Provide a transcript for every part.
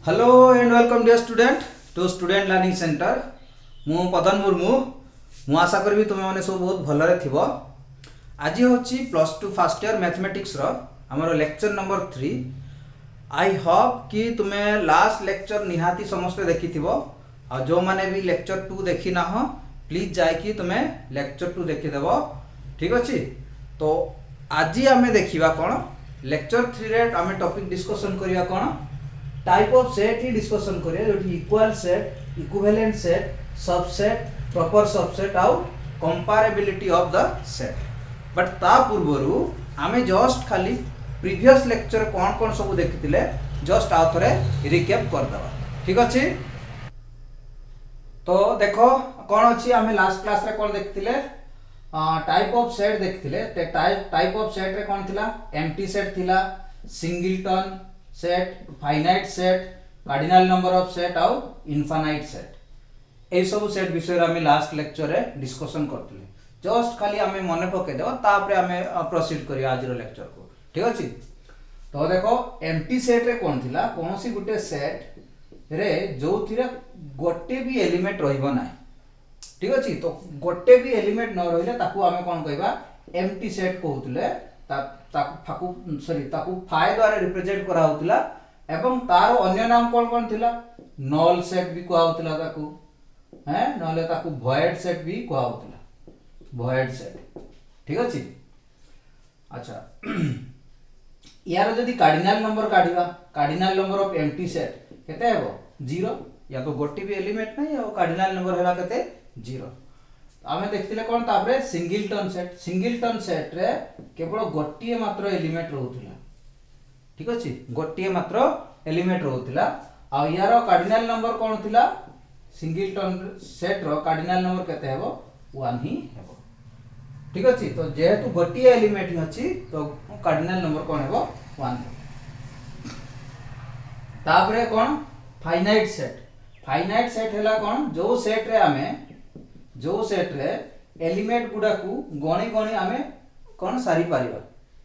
Hello and welcome dear student to student learning centre. मु पदन मुर्मू। मु आशा करी तुम मैंने सब बहुत भलरे थिबो। आज होची +2 फर्स्ट ईयर मैथमेटिक्स रो हमर लेक्चर नंबर 3। आई होप कि तुम्हें लास्ट लेक्चर निहाती समस्त देखी थिबो आ जो माने भी लेक्चर 2 देखी ना हो प्लीज जाय कि तुम्हें लेक्चर 2 देखि देबो। ठीक अछि। तो आज आमे देखिबा कोन लेक्चर 3 रे आमे टॉपिक डिस्कशन करिया कोन टाइप ऑफ सेट ही डिस्कशन करिया जोटी equal set, equivalent set, subset, proper subset आउ comparability of the set. But ता पूर्वरु आमे जस्ट खाली प्रीवियस लेक्चर कोन सब देखिथिले जस्ट आउ थरे रिकैप कर दबा। ठीक अछि। तो देखो कोन अछि आमे लास्ट क्लास रे कोन देखिथिले टाइप ऑफ सेट देखिथिले। टाइप ऑफ सेट रे कोन थिला एम्प्टी सेट थिला, singleton set, finite set, cardinal number of set आउ इनफाइनाइट सेट। ए सब सेट विषय आमे लास्ट लेक्चर रे डिस्कशन करथिले। जस्ट खाली आमे मने पके देबा तापरे आमे प्रोसीड करिया आज रो लेक्चर को। ठीक अछि। तो देखो एम्प्टी सेट रे कोन थिला कोनोसी गुटे सेट रे जोथिरे गोटे भी एलिमेंट रहिबो नै। ठीक अछि। तो गोटे भी एलिमेंट न रहिले ताकू आमे कोन कहबा एम्प्टी सेट कहउतले। ताकू फाइ द्वारा रिप्रेजेंट करा होतला एवं तार अन्य नाम कोन थिला नल सेट भी कहा होतला ताकू हैं नले ताकू वॉइड सेट भी कहा होतला वॉइड सेट। ठीक अछि। अच्छा यार जदी कार्डिनल नंबर काढिबा cardinal number of empty set केते हेबो 0 या तो गोटे भी एलिमेंट नै या कार्डिनल नंबर हैला केते 0। आमे देखथिले कोन तापरे सिंगलटन सेट रे केवल गोटिए मात्र एलिमेंट रहउथिला। ठीक अछि। गोटिए मात्र एलिमेंट रहउथिला आ यार कार्डिनल नंबर कोन थिला सिंगलटन सेट रो कार्डिनल नंबर केते हेबो 1 ही हेबो। ठीक अछि। तो जेहेतु गोटिए एलिमेंट ही अछि तो कार्डिनल नंबर कोन हेबो 1 हेबो। तापरे कोन फाइनाइट सेट हैला कोन जो सेट रे एलिमेंट गुडा को गणी गणी आमे कोन सारी पारिबा।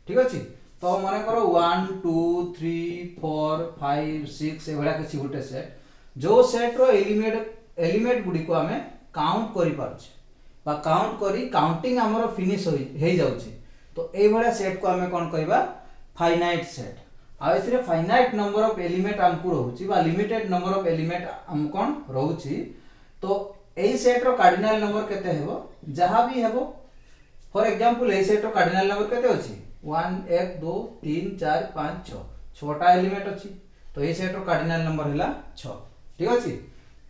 ठीक अछि। तो माने करो 1 2 3 4 5 6 ए भला किछि गुटे सेट जो सेट रो एलिमेंट गुडी को आमे काउंट करि पारछ बा काउंट करी काउंटिंग हमरो फिनिश होई जाउछि। तो ए भला सेट को आमे कोन कहबा फाइनाइट सेट। आ एथिरे फाइनाइट नंबर ऑफ एलिमेंट हमकु रहउछि बा लिमिटेड नंबर ऑफ एलिमेंट हम कोन रहउछि। तो एई सेट रो कार्डिनल नंबर केते हेबो जहा भी हेबो। फॉर एग्जांपल एई सेट रो कार्डिनल नंबर केते अछि 1 1 2 3 4 5 6 6टा एलिमेंट अछि। तो एई सेट रो कार्डिनल नंबर हैला 6। ठीक अछि।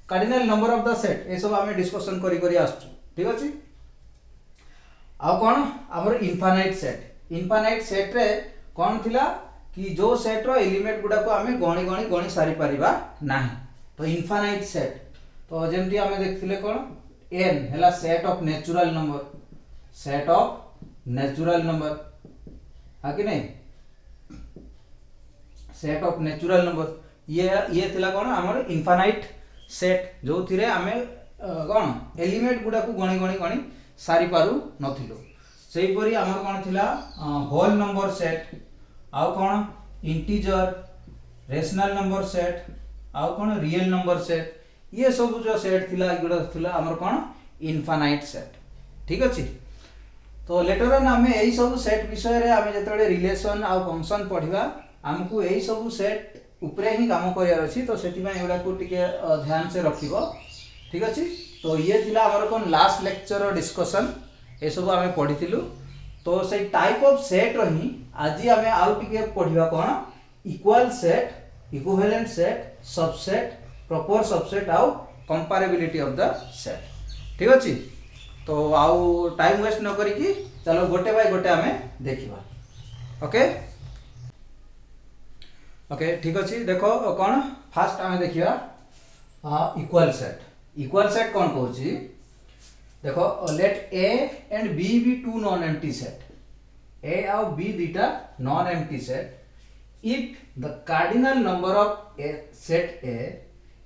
Cardinal number of the set ए सब हमें डिस्कशन करी आछू। ठीक अछि। आ कोन हमर इनफाइनाइट सेट रे कोन थिला कि जो सेट रो एलिमेंट गुडा को हमें गणी सारी परिबा नाही। तो इनफाइनाइट सेट तो जेमति हमें देखथिले कोन n हैला सेट ऑफ नेचुरल नंबर हा कि नहीं सेट ऑफ नेचुरल नंबर ये थिला कोन हमर इनफाइनाइट सेट जो थिरे हमें कोन एलिमेंट गुडा को गणी सारी पारु नथिलो। सेही परी हमर कोन थिला होल नंबर सेट आउ कोन इंटीजर रेशनल नंबर सेट आउ कोन रियल नंबर सेट ये सब जो सेट थिला गुडा थिला हमर कोन इनफाइनाइट सेट। ठीक अछि। तो लेटर ऑन हमें एई सब सेट विषय रे हमें जतले रिलेशन आ फंक्शन पढिबा हमकु एई सब सेट ऊपरे ही काम करियार अछि। तो सेति में एडा को टिके ध्यान से रखिबो। ठीक अछि। तो ये थिला हमर कोन लास्ट लेक्चर रो डिस्कशन ए सब हमें पढिथिलु। तो से टाइप ऑफ सेट रही आज हमें आउ टिके पढिबा कोन equal set, equivalent set, subset, proper subset आउ कंपैरेबिलिटी ऑफ द सेट। ठीक अछि। तो आउ टाइम वेस्ट न करी कि चलो गोटे बाय गोटे हमें देखिबा। ओके ओके ठीक अछि। देखो कोन फास्ट हमें देखिबा इक्वल सेट कोन कहउछि। देखो late a and b be two non empty set a और b दीटा non empty set if the cardinal number of set a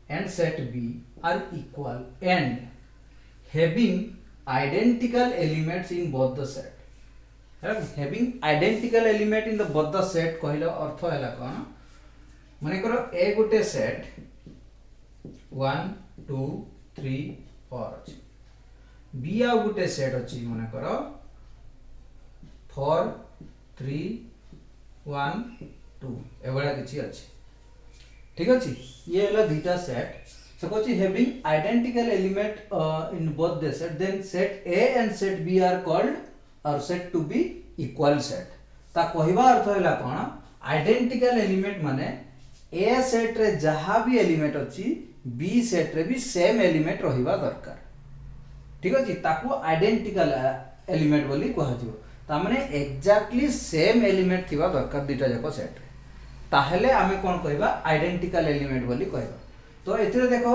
and set b are equal and having identical elements in both the set। having identical element in the both the set कहले अर्थ हैला कोन मन करो ए गोटे set 1 2 3 4 अछि B आ गोटे set अछि मन करो 4 3 1 2 एवला किछि अछि ठीक अछि ये हला दुटा set so कोछि having identical element in both the set then set A and set B are called or set to be equal set ता कहवा अर्थ हला कोन आइडेंटिकल एलिमेंट माने ए सेट रे जहा भी एलिमेंट अछि बी सेट रे भी सेम एलिमेंट रहिबा दरकार ठीक अछि ताको आइडेंटिकल एलिमेंट बोली कहै दियो ता माने एग्जैक्टली सेम एलिमेंट थिबा दरकार दुटा जाको सेट रे ताहेले आमे कोन कहबा आइडेंटिकल एलिमेंट बोली कहबा तो एथिरे देखो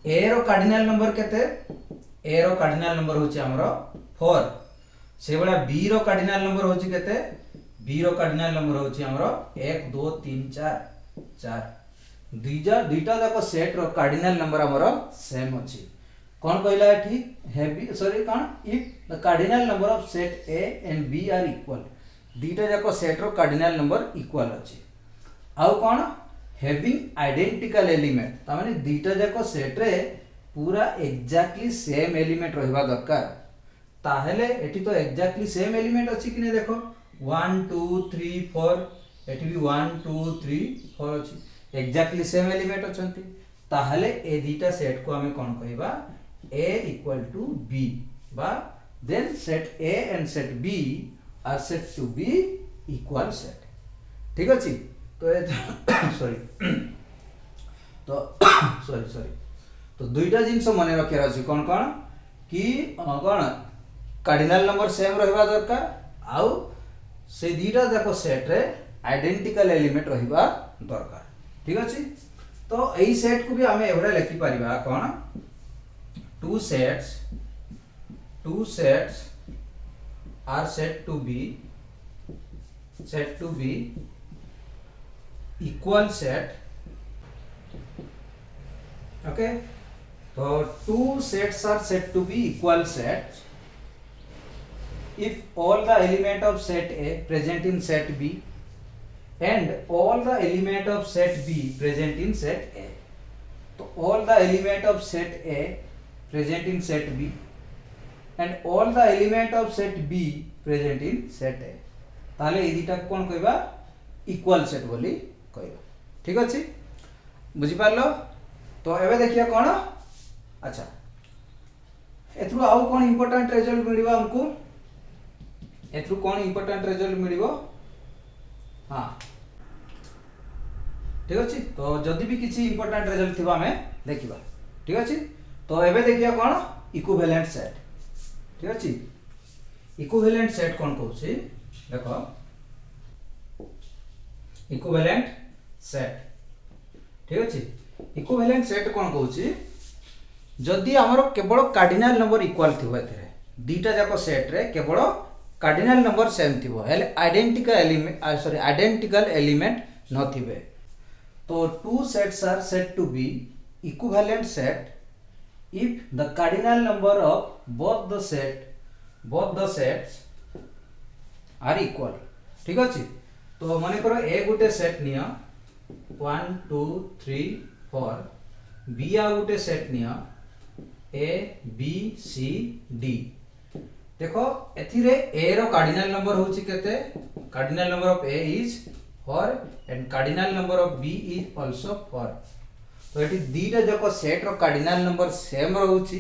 ए रो कार्डिनल नंबर केते ए रो कार्डिनल नंबर होची हमरो 4 से बडा बी रो कार्डिनल नंबर होची केते बी रो कार्डिनल नंबर होची हमरो 1 2 3 4 4 दुईटा जाको सेट रो कार्डिनल नंबर हमरो सेम अछि कोन कहला एठी हेवी सॉरी कोन if the cardinal number of set A and B are equal दुईटा जाको सेट रो कार्डिनल नंबर इक्वल अछि आउ कोन हैविंग आइडेंटिकल एलिमेंट ता माने दुईटा जाको सेट रे पूरा एग्जैक्टली सेम एलिमेंट रहबा दरकार ताहेले एठी तो एग्जैक्टली सेम एलिमेंट अछि कि नै देखो 1 2 3 4 एठी भी 1 2 3 4 अछि एग्जैक्टली सेम एलिमेंट अछंती ताहेले ए दुईटा सेट को हमें कोन कहबा A equal to B बा then set A and set B are said to be equal set ठीक अछि तो सॉरी तो सॉरी तो दुईटा जिंस मने रखिया अछि कोन कोन कि कोन कार्डिनल नंबर सेम रहबा दरकार आउ से दुईटा जाको सेट रे आइडेंटिकल एलिमेंट रहबा दरकार ठीक अछि तो एई सेट को भी हमें एवडा लिखि परिबा कोन two sets are said to be equal set okay so two sets are said to be equal sets if all the element of set A present in set B and all the element of set B present in set A so all the element of set A present in set B and all the element of set B present in set A ताले ए दिटा कोन कहबा equal set बोली कहबा ठीक अछि बुझि पारलो तो एबे देखिया कोन अच्छा एथरु आउ कोन इंपोर्टेंट रिजल्ट मिलिबा हमकु एथरु कोन इंपोर्टेंट रिजल्ट मिलिबो हां ठीक अछि तो जदी भी किछि इंपोर्टेंट रिजल्ट थिबा हमें देखिबा ठीक अछि तो एबे देखिया कोन इक्विवेलेंट सेट ठीक अछि इक्विवेलेंट सेट कोन कहउछि देखो इक्विवेलेंट सेट ठीक अछि इक्विवेलेंट सेट कोन कहउछि जदी हमरो केवल कार्डिनल नंबर इक्वल थिबो एथरे दुईटा जाको सेट रे केवल कार्डिनल नंबर सेम थिबो हेले आइडेंटिकल एलिमेंट न थिबे तो two sets are said to be equivalent set if the cardinal number of both the sets are equal ठीक अछि तो माने करो ए गुटे सेट निया 1 2 3 4 बी आ गुटे सेट निया ए बी सी डी देखो एथिरे ए रो कार्डिनल नंबर होछि केते cardinal number of A is 4 and cardinal number of B is also 4 तो एटी दीटा जको सेट रो कार्डिनल नंबर सेम रहउची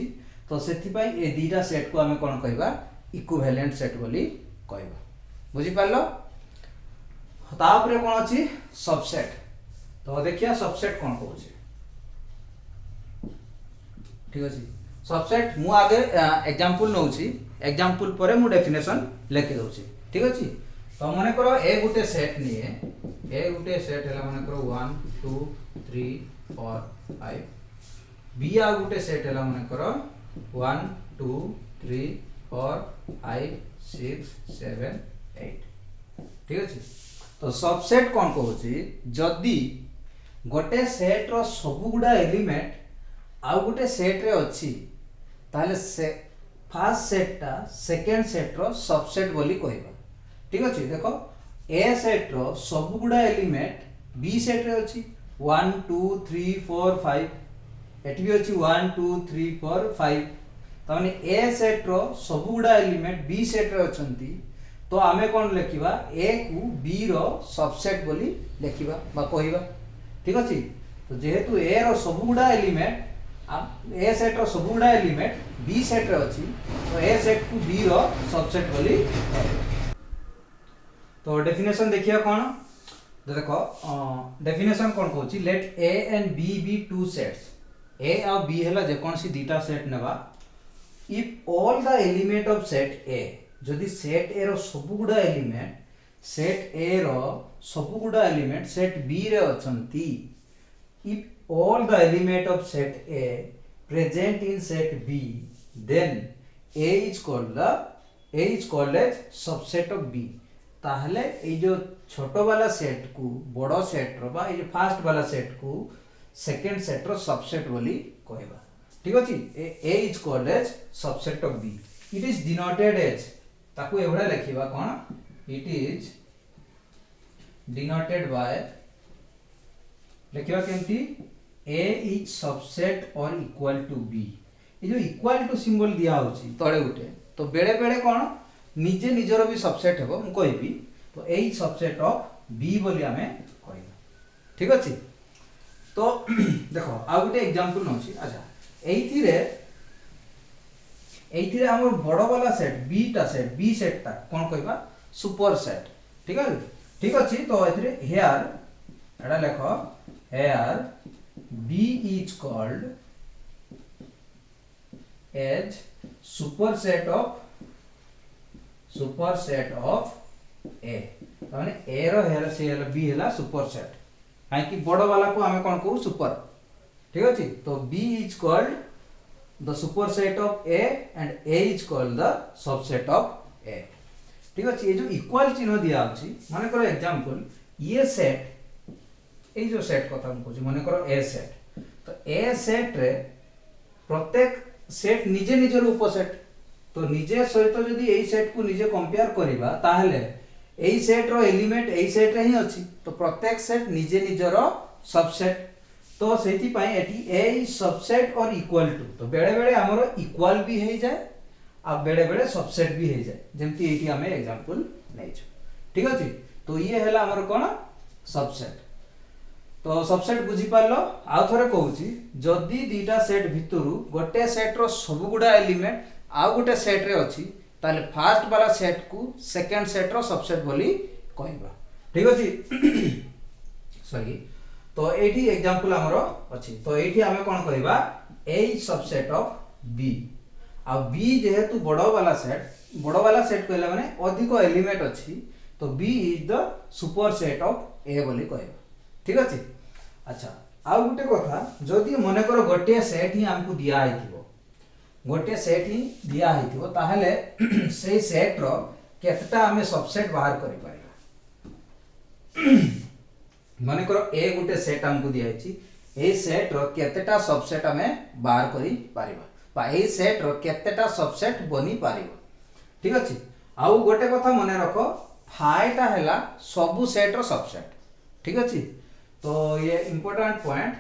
तो सेति पई ए दीटा सेट को हमें कोन कहबा इक्विवेलेंट सेट बोली कहबा बुझि पारलो ता ऊपर कोन अछि सबसेट तो देखिया सबसेट कोन कहउची ठीक अछि सबसेट मु आगे एग्जांपल नउची एग्जांपल परे मु डेफिनेशन लेखि दउची ठीक अछि तो माने करो ए गुटे सेट निए ए गुटे सेट हला माने करो 1 2 3 4 5 बी आ गुटे सेट हला माने करो 1 2 3 4 5 6 7 8 ठीक अछि तो सबसेट कोन कहउची जदी गोटे सेट रो सब गुडा एलिमेंट आ गुटे सेट रे अछि ताले से फर्स्ट सेट ता सेकंड सेट रो सबसेट बोली कहबा ठीक अछि देखो ए सेट रो सब गुडा एलिमेंट बी सेट रे अछि 1 2 3 4 5 एटी भी अछि 1 2 3 4 5 ताने ए सेट रो सब गुडा एलिमेंट बी सेट रे अछंती तो आमे कोन लेखिबा ए को बी रो सबसेट बोली लेखिबा बा कहिबा ठीक अछि। तो जेहेतु ए रो सब गुडा एलिमेंट ए सेट रो सब गुडा एलिमेंट बी सेट रे अछि तो ए सेट को बी रो सबसेट बोली कहबा। तो डेफिनेशन देखिया कोन देखो डेफिनेशन कोन कहूची let A and B be two sets A और बी हला जे कोन सी दीटा सेट नेबा if all the element of set A जदि सेट ए रो सब गुडा एलिमेंट सेट ए रो सब गुडा एलिमेंट सेट बी रे अछंती if all the element of set A present in set B then A is called as subset of B. ताहले A जो छोटो वाला set को बड़ो सेट रो बा ए जो फर्स्ट वाला सेट को सेकंड सेट रो सबसेट बोली कहबा ठीक अछि। A is called as subset of B it is denoted as ताकू एवढा लिखिबा कोन इट इज डिनोटेड बाय लिखिबा केमती ए इज सबसेट और इक्वल टू बी ए जो इक्वल टू सिंबल दिया होची तळे उठे तो बेले बेले कोन निजे निजरो भी सबसेट हेबो मु कहबी तो ए सबसेट ऑफ बी बोली हमें कहबा ठीक अछि। तो देखो आ गुटे एग्जांपल नोची अच्छा एइथिरे हमर बड़ वाला सेट बी सेट ता कोन कहबा सुपर सेट ठीक अछि। तो एथिरे हियर एडा लेखो here B is called as super set of A माने ए रो हेला से हेला बी हेला सुपर सेट काहे कि बड़ वाला को हमें कोन कहू सुपर ठीक अछि। तो B is called the superset of A and A is called the subset of A ठीक अछि। ये जो इक्वल चिन्ह दिया अछि माने करो एग्जांपल ये सेट ए जो सेट कथा हम कहू माने करो ए सेट तो ए सेट रे प्रत्येक सेट निजे निजर उपसेट तो निजे सहित जदी ए सेट को निजे कंपेयर करिबा ताहले ए सेट रो एलिमेंट ए सेट रे ही अछि तो प्रत्येक सेट निजे निजर सबसेट तो सेति पाई एटी ए इज सबसेट और इक्वल टू तो बेले बेले हमरो इक्वल भी हे जाए आ बेले बेले सबसेट भी हे जाए जेमति एटी हमें एग्जांपल नै छ ठीक अछि। तो ये हला हमर कोन सबसेट तो सबसेट बुझी पालो आ थोरे कहूची जदी दीटा सेट भितरु गोटे सेट रो सब गुडा एलिमेंट आ गोटे सेट रे अछि ताले फर्स्ट वाला सेट को सेकंड सेट रो सबसेट बोली कहबा ठीक अछि सॉरी। तो एठी एग्जांपल हमरो अछि तो एठी हमें कोन कहबा ए सबसेट ऑफ बी आ बी जेहेतु बड़ो वाला सेट कहला माने अधिक एलिमेंट अछि तो B is the super set of A बोली कहबा ठीक अछि। अच्छा आ गुटे कथा जदी मने करो गोटे सेट ही हमकु दिया आइथिबो गोटे सेट ही दिया आइथिबो ताहले से सेट रो केतटा हमें सबसेट बाहर करि पारिबा माने करो ए गुटे सेट हमकु दिया छि ए सेट रो केतेटा सबसेट हमें बाहर करि पारिबा बा ए सेट रो केतेटा सबसेट बनी पारिबा ठीक अछि। आउ गोटे कथा मने रखो फाइटा हैला सबु सेट रो सबसेट ठीक अछि। तो ये इंपोर्टेंट पॉइंट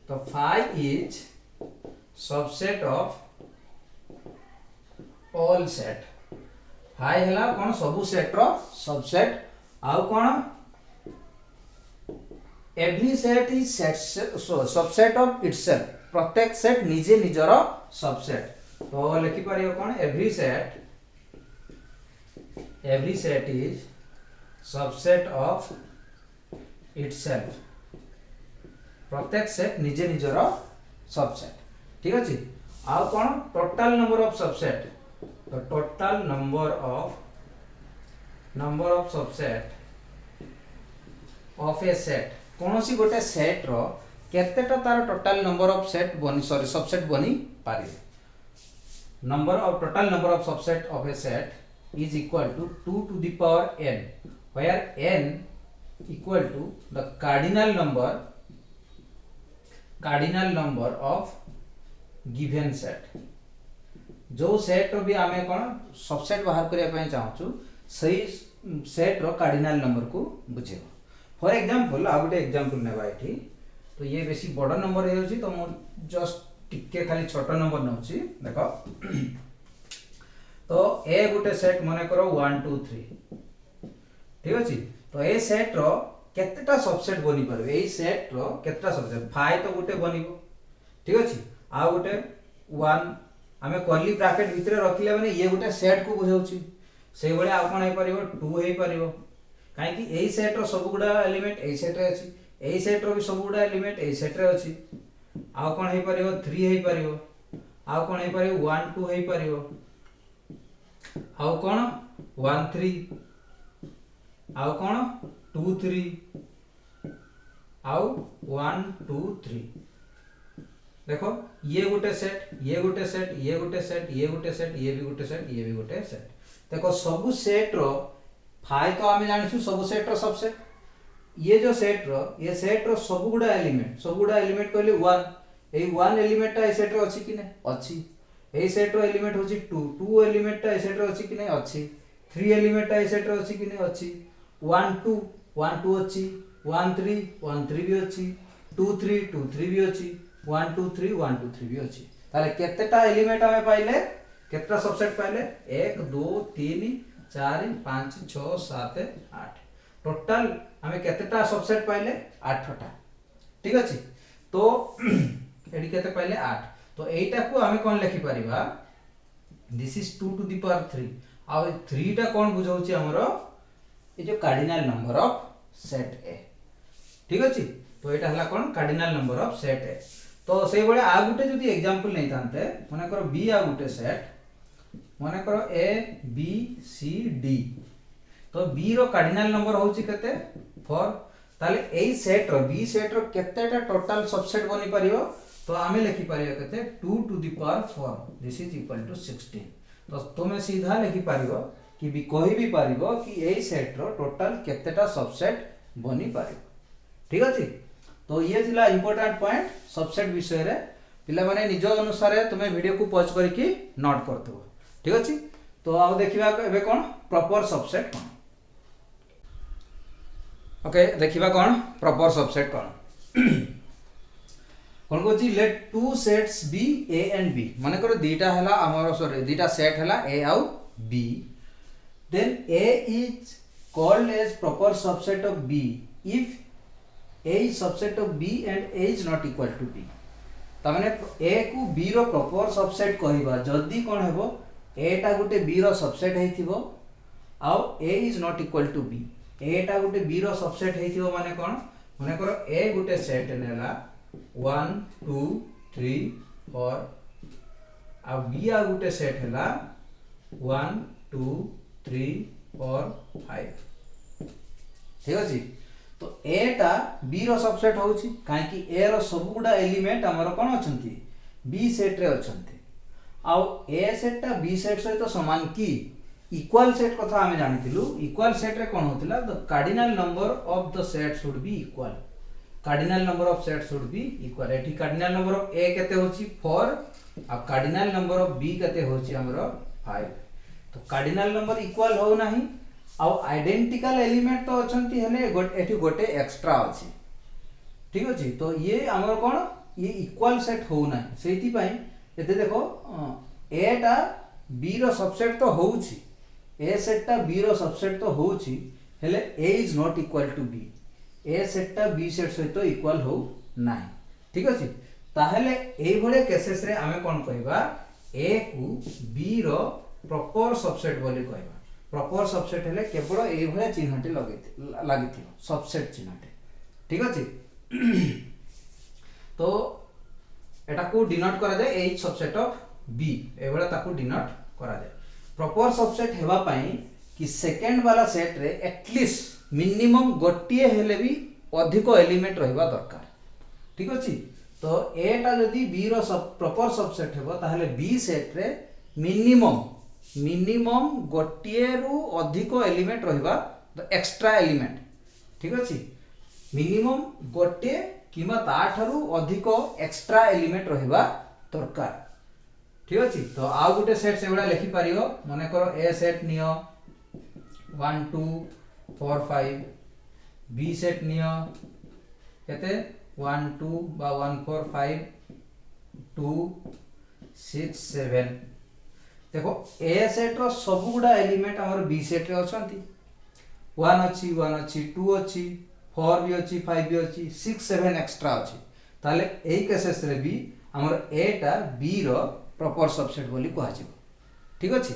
तो phi is subset of all set phi हैला कोन सबु सेट रो सबसेट आउ कोन every set is subset of itself प्रत्येक सेट निजे निजर सबसेट तो लिखि पारियो कोन every set is subset of itself प्रत्येक सेट निजे निजर सबसेट ठीक अछि। आ कोन टोटल नंबर ऑफ सबसेट तो total number of subset of A set कोनोसी गोटे सेट रो केतेटा तार टोटल नंबर ऑफ सेट बनी सॉरी सबसेट बनी पारे total number of subset of A set is equal to 2 to the power n where n equal to the cardinal number of given set जो set रो भी आमे कोन subset बाहर करिया पय चाहछु सही सेट रो कार्डिनल नंबर को बुझेबो फॉर एग्जांपल आ गोटे एग्जांपल नेबा एठी तो ये बेसी बड़ नंबर हे होची तो मो जस्ट टिके खाली छोट नंबर नउची देखो तो ए गोटे सेट मने करो 1 2 3 ठीक अछि तो ए सेट रो केतेटा सबसेट बनि परबे ए सेट रो केतेटा सबसेट 5 तो गोटे बनिबो ठीक अछि आ गोटे 1 हमें कर्ली ब्रैकेट भितरे रखिले माने ये गोटे सेट को बुझाउची से बळे आ कोन हे परिबो 2 हे परिबो काहे कि ए सेट रो सब गुडा एलिमेंट ए सेट रे अछि ए सेट रो भी सब गुडा एलिमेंट ए सेट रे अछि आ कोन हे परिबो 3 हे परिबो आ कोन हे परिबो 1 2 हे परिबो आ कोन 1 3 आ कोन 2 3 आ 1 2 3 देखो ये गोटे सेट ये गोटे सेट ये गोटे सेट ये गोटे सेट ये भी गोटे सेट ये भी गोटे सेट देखो सब सेट रो फाइ तो आमे जानिछु सब सेट रो सबसेट ये जो सेट रो सब गुडा एलिमेंट कहले 1 ए 1 एलिमेंट ता ए सेट रो अछि कि नै अछि ए सेट रो एलिमेंट होछि 2 2 एलिमेंट ता ए सेट रो अछि कि नै अछि 3 एलिमेंट ता ए सेट रो अछि कि नै अछि 1 2 अछि 1 3 भी अछि 2 3 भी अछि 1 2 3 भी अछि ताले केतेटा एलिमेंट हमें पाइले केतेटा सबसेट पाइले 1 2 3 4 5 6 7 8 टोटल हमें केतेटा सबसेट पाइले 8टा ठीक अछि तो एडी केते पाइले 8 तो एटा को हमें कोन लिखि परिबा this is 2 to the power 3 आ 3 टा कोन बुझाउची हमरो ए जो cardinal number of set A ठीक अछि तो एटा हला कोन cardinal number of set A तो से बळे आ गुटे जदी एग्जांपल नै थानते माने करो बी आ गुटे सेट माने करो ए बी सी डी तो बी रो कार्डिनल नंबर होची केते 4 ताले ए सेट रो बी सेट रो केतेटा टोटल सबसेट बनि परियो तो आमे लिखि परियो केते 2 to the power 4 this is equal to 16 तो तुमे सीधा लिखि परियो कि भी कहि भी परियो कि ए सेट रो टोटल केतेटा सबसेट बनि परियो ठीक अछि तो ये जिला इंपोर्टेंट पॉइंट सबसेट विषय रे पिला माने निज अनुसार तुमे वीडियो को पॉज करके नोट करथो ठीक अछि तो आ देखिबा एबे कोन प्रॉपर सबसेट कोन ओके देखिबा कोन प्रॉपर सबसेट कोन कोन कोची let two sets B A and B माने करो दीटा हला हमर सॉरी दीटा सेट हला ए आउ B then A is called as proper subset of B if a is subset of b and a is not equal to b त माने a को b रो प्रॉपर सबसेट कहिबा जदी कोन हेबो a टा गुटे b रो सबसेट हेथिबो आ a is not equal to b a टा गुटे b रो सबसेट हेथिबो माने कोन माने करो a गुटे सेट नेला 1 2 3 4 आ b आ गुटे सेट हेला 1 2 3 4 5 ठीक अछि तो ए टा बी रो सबसेट होउची काहे कि ए रो सब गुडा एलिमेंट हमर कोन अछंती बी सेट रे अछंती आ ए सेट टा बी सेट सहित समान की इक्वल सेट कथा हमें जानिथिलु इक्वल सेट रे कोन होतिला the cardinal number of the set should be equal cardinal number of set should be equal एठी कार्डिनल नंबर ऑफ ए केते होची 4 आ कार्डिनल नंबर ऑफ बी केते होची हमरो 5 तो कार्डिनल नंबर इक्वल हो नाही आ आइडेंटिकल एलिमेंट तो अछंती हेले एठी गोटे एक्स्ट्रा अछि ठीक अछि तो ये हमर कोन ये इक्वल सेट हो ना सेति पई एते देखो ए टा बी रो सबसेट तो होउची ए सेट टा बी रो सबसेट तो होउची हेले A is not equal to B A set टा बी सेट सहित इक्वल हो नाही ठीक अछि ताहेले एई भले केसेस रे हमें कोन कहबा ए को बी रो प्रॉपर सबसेट बोली कहबा प्रॉपर सबसेट हेले केवल एई भले चिन्हटे लागिथियो सबसेट चिन्हटे ठीक अछि तो एटा को डिनोट करा जाय एई सबसेट ऑफ बी एवला ताको डिनोट करा जाय प्रॉपर सबसेट हेबा पई कि सेकंड वाला सेट रे एटलीस्ट मिनिमम गोटिए हेले भी अधिक एलिमेंट रहबा दरकार ठीक अछि तो ए टा जदी बी रो प्रॉपर सबसेट हेबो ताहले बी सेट रे मिनिमम गोटिए रु अधिक एलिमेंट रहबा द एक्स्ट्रा एलिमेंट ठीक अछि मिनिमम गोटे किमा ताठारु अधिक एक्स्ट्रा एलिमेंट रहबा दरकार ठीक अछि तो आ गुटे सेट से बडा लिखि पारियो माने करो ए सेट नियो 1 2 4 5 बी सेट नियो केते 1 2 बा 1 4 5 2 6 7 देखो ए सेट रो सब गुडा एलिमेंट हमर बी सेट रे अछंती 1 अछि 2 अछि 4 भी अछि 5 भी अछि 6 7 एक्स्ट्रा अछि ताले एई केसेस रे भी हमर ए टा बी रो प्रॉपर सबसेट बोली कहै छै ठीक अछि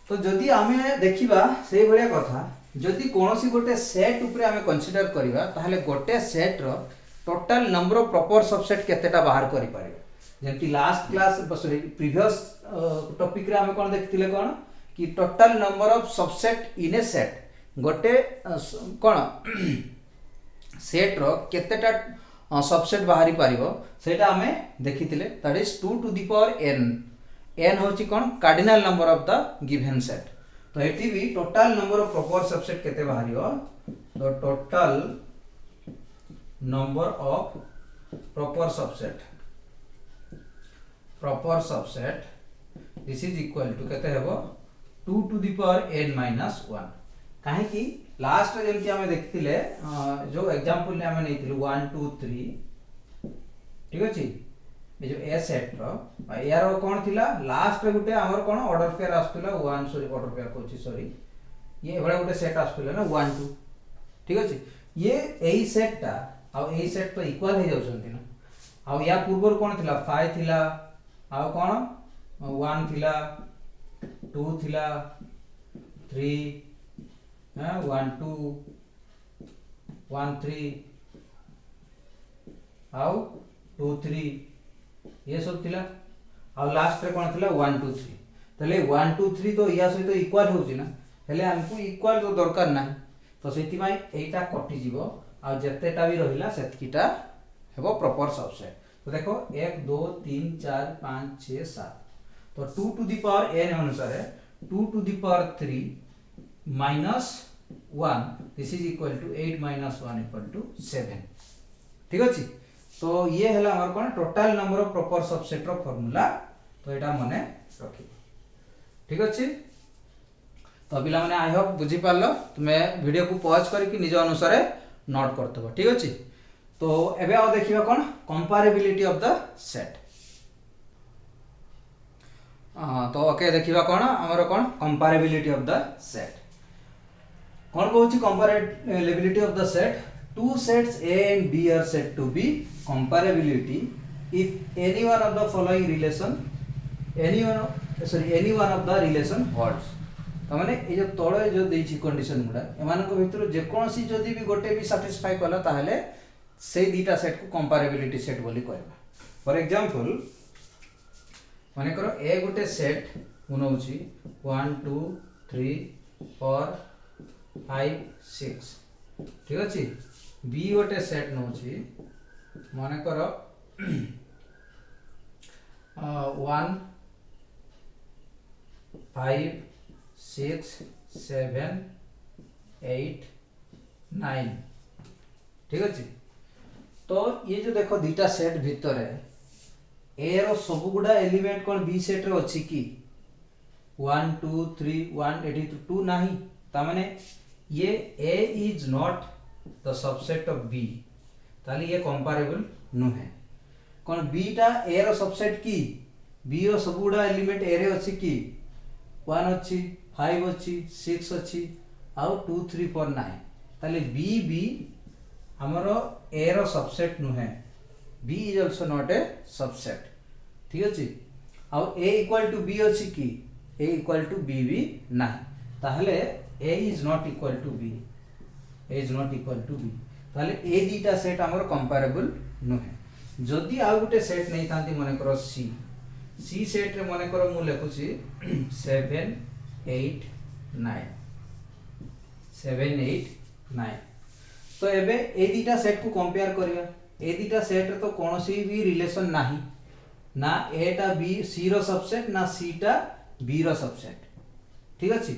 तो जदि आमे देखिबा सेई भलिया कथा जदि कोनोसी गोटे सेट ऊपर आमे कंसीडर करिबा ताहले गोटे सेट रो total number of proper subset केतेटा बाहर करि पारिबा जेंति last class sorry previous topic रे आमे कोन देखतिले कोन कि total number of subset in A set गोटे कोन सेट रो केतेटा सबसेट बाहरी पारिबो सेटा आमे देखितिले that is 2 to the power n n होची कोन cardinal number of the given set तो एटी भी total number of proper subset केते बाहरियो तो total number of proper subset this is equal to केते हेबो 2 to the power n minus 1 काहे कि लास्ट रे जेमति हमें देखतिले जो एग्जांपल ने हमें नैतिलु 1 2 3 ठीक अछि ए जो ए सेट रो यार कोन थिला लास्ट रे गुटे हमर कोन ऑर्डर पेयर आस्तुला 1 सॉरी ऑर्डर पेयर कोची सॉरी ये बडा गुटे सेट आस्तुला ना 1 2 ठीक अछि ये एई सेट टा आ एई सेट तो इक्वल हे जाउछंती ना आ या पूर्वर कोन थिला 5 थिला आ कोन 1 थिला 2 थिला 3 1 2 1 3 आउ 2 3 ये सब थिला आ लास्ट रे कोन थिला 1 2 3 तले 1 2 3 तो या सहित इक्वल होउची ना हेले हमकु इक्वल तो दरकार ना तो सेति माई एटा कटि जीवो आ जतेटा भी रहिला सेतकीटा हेबो प्रॉपर सबसेट तो देखो 1 2 3 4 5 6 7 तो 2 टू द पावर n अनुसार 2 to the power 3 minus 1 this is equal to 8 minus 1 equal to 7 ठीक अछि तो ये हला हमर कोन total number of proper subset रो फार्मूला तो एटा मने रखि ठीक अछि तो पिला माने आई होप बुझी पारलो तुमे वीडियो को पॉज करके निज अनुसार नोट करतबो ठीक अछि तो एबे आ देखिबा कोन कंपैरेबिलिटी ऑफ द सेट तो ओके देखिबा कोन हमर कोन कंपैरेबिलिटी ऑफ द सेट कौन कहूँ comparability of the set two sets A and B are said to be comparability if any one of the following relation any one of the relation holds तो माने ए जो तळे जो देछि कंडीशन गुडा एमान को भितर जे कोनसी जदी भी गोटे भी सैटिस्फाई कला ताहले से दीटा सेट को कंपैरेबिलिटी सेट बोली कहबा फॉर एग्जांपल माने करो ए गोटे सेट उनौछि 1 2 3 4 5 6 ठीक अछि बी गोटे सेट नौछि माने करो 1 5 6 7 8 9 ठीक अछि तो ये जो देखो दीटा सेट भीतर है ए रो सब गुडा एलिमेंट कोन बी सेट रे अछि की 1 2 3 1 एटी 2 नाही ता माने ये A is not the subset of B ताली ये comparable नु है कौन B टा A रो सबसेट की B रो सब गुडा एलिमेंट A रे अछि की 1 अछि 5 अछि 6 अछि आउ 2 3 4 9 ताली B हमरो A रो सबसेट नु है B is also not a subset ठीक अछि आउ A equal to B अछि की A equal to B भी नाही ताहले A is not equal to B A is not equal to B ताले ए दीटा सेट हमर कंपैरेबल नु है जदी आ गुटे सेट नै थांती माने करो C सेट रे माने करो मु लेखुची 7 8 9 7 8 9 तो एबे ए दीटा सेट को कंपेयर करिया ए दीटा सेट रे तो कोनोसी भी रिलेशन नाही ना ए टा बी सी रो सबसेट ना सी टा बी रो सबसेट ठीक अछि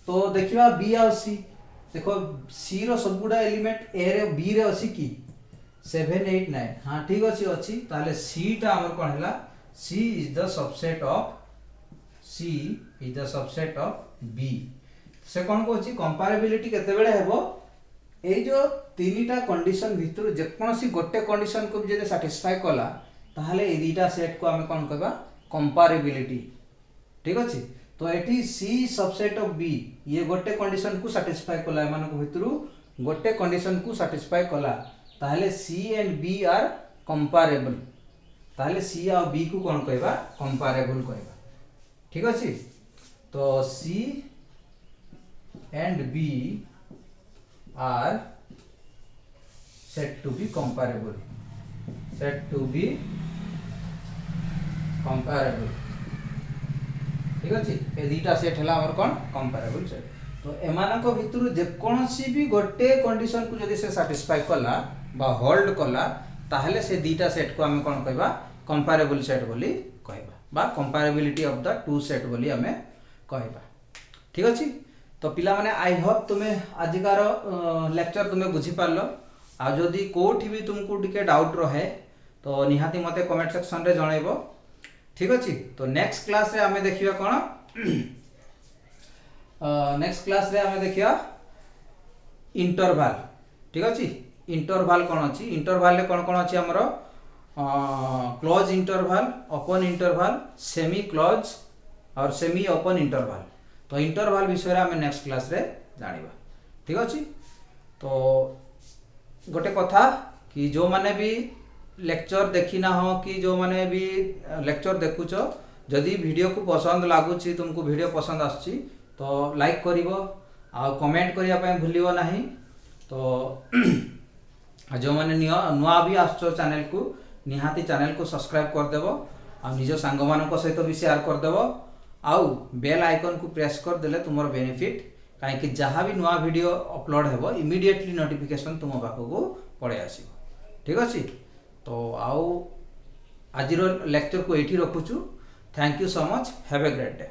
तो देखिबा बी आ सी देखो सी रो सब गुडा एलिमेंट ए रे बी रे अछि की 7 8 9 हां ठीक अछि ताले सी टा हमर कोन हला C is the subset of B से कोन को अछि कंपैरेबिलिटी केते बेले हेबो এই जो तीनटा कंडीशन भितर जेकोसी गोटे कंडीशन को भी सैटिस्फाई कला ताहले ए दुईटा सेट को आम कौन कहबा कंपारेबिलिटी। ठीक अच्छे तो ये सी सबसेट ऑफ बी ये गोटे कंडीशन को सैटिस्फाई कला एमान भितर गोटे कंडीशन को सैटिस्फाई कला ताहले सी एंड बी आर कंपारेबल ताहले सी और बी को कौन कहबा कंपारेबल कहबा। ठीक अच्छे तो C and B are said to be comparable ठीक अच्छे ए दुईटा सेट है हमर कौन कंपारेबल सेट। तो एमानक भितर जेकोसी भी गोटे कंडीशन को जदि से सैटिस्फाई कला बा होल्ड कला ताहले से दुईटा सेट को आम कौन कहबा कंपारेबल सेट बोली कहबा बा कंपारेबिलिटी ऑफ द टू सेट बोली आमे कहबा। ठीक अच्छे तो पिला माने आई होप तुमे आजिकार लेक्चर तुमे बुझी पारलो आ जदि कोठी भी तुमको टिके डाउट रहे तो निहाती मते कमेंट सेक्शन रे जणाइबो। ठीक अच्छे तो नेक्स्ट क्लास रे आमे देखिबा कोन नेक्स्ट क्लास रे आमे देखिबा इंटरवल। ठीक अच्छे इंटरवल कोन अछि इंटरवल रे कोन कोन अछि हमरो close interval open interval semi close और सेमी ओपन इंटरवल। तो इंटरवल विषय आम नेक्स्ट क्लास रे जानिबा। ठीक अच्छे तो गोटे कथा कि जो माने भी लेक्चर देखी ना हो कि जो माने भी लेक्चर देखुच जदि वीडियो को पसंद लागुची तुमको वीडियो पसंद आछी तो लाइक करिवो आ कमेंट करिया पय भूलिवो नाही। तो जो माने नुआ भी आछो चैनल को निहाती चैनल को सब्सक्राइब कर देबो आ निज सांग मानक सहित भी शेयर कर देबो आउ बेल आइकन को प्रेस कर देले तुमर बेनिफिट कहीं जहाँ भी नुआ वीडियो अपलोड हेबो इमीडिएटली नोटिफिकेशन तुम पाखक पड़े आसीबो। ठीक अच्छे तो आउ आज लेक्चर को एठी रखुछु। Thank you so much have a great day.